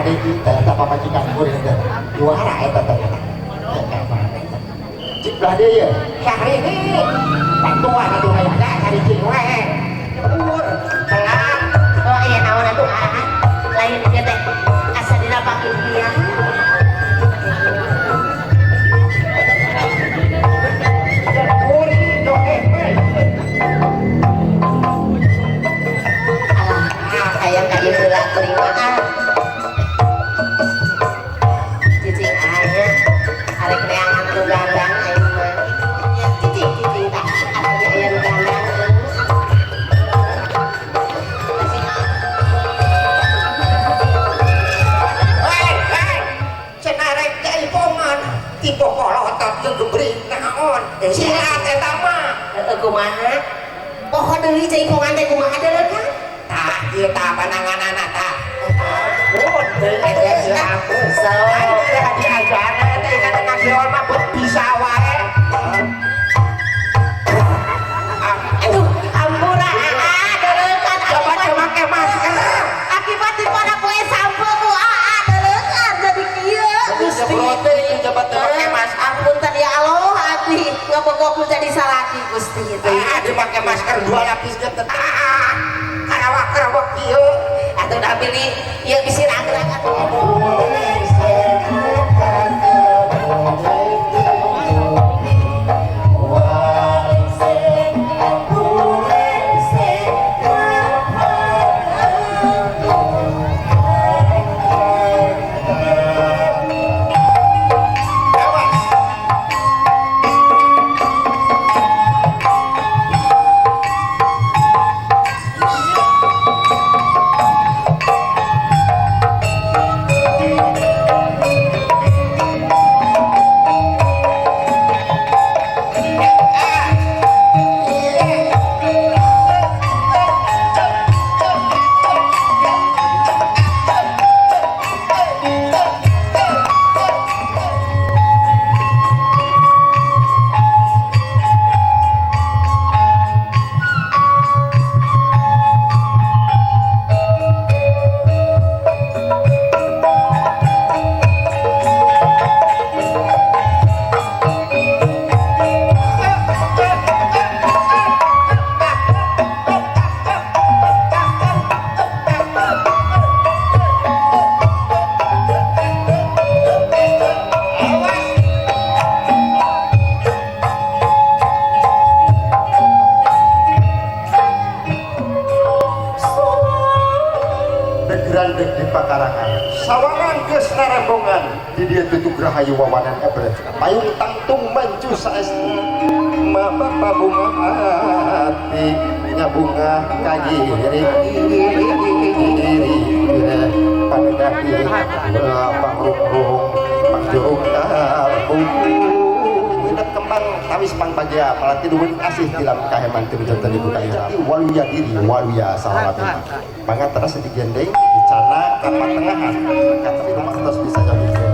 ada kita apa majikan kuring teh juara eta teh cik belah deui ya hari ini bantuan atuh aya da cari cing we ur telang oh iya naon atuh lain dia teh asa dina pakai dia ayam kayu heula kuringan cicing aya arek neangan nu gandang aing mah cicing tah aya aya nu gandang cenah rek jaipongan tipe kolotot jeung gebring naon silat eta mah kumaha poho deui jaipongan teh kumaha deuleu kan tah ieu tah pananganana tah so diajaran teh kana ngageol mah bisa wae aduh ampura deuleu kan coba make masker akibat dipana poe sampo ku deuleu kan jadi kieu Gusti coba make masker ampun tadi Allah ati ngabogok jadi salaki Gusti itu dipake masker 2 lapis ge teh karawak kieu atuh da pilih ieu bisi rang-rang atuh sawangan geus narembongan di dia tutup rahayu wawanan ebret payung tangtung mancu saestu ma bapa bunga hati nyabunga kagiri pada diri pangrung pangjurung kalbung hidup kembang tawis pangbagia palati duwin asih tilam kaheman timjatan ibu kaira waluya diri waluya salamat banget terus sedikit gendeng dicana kapan tengahan kata rumah terus bisa jadi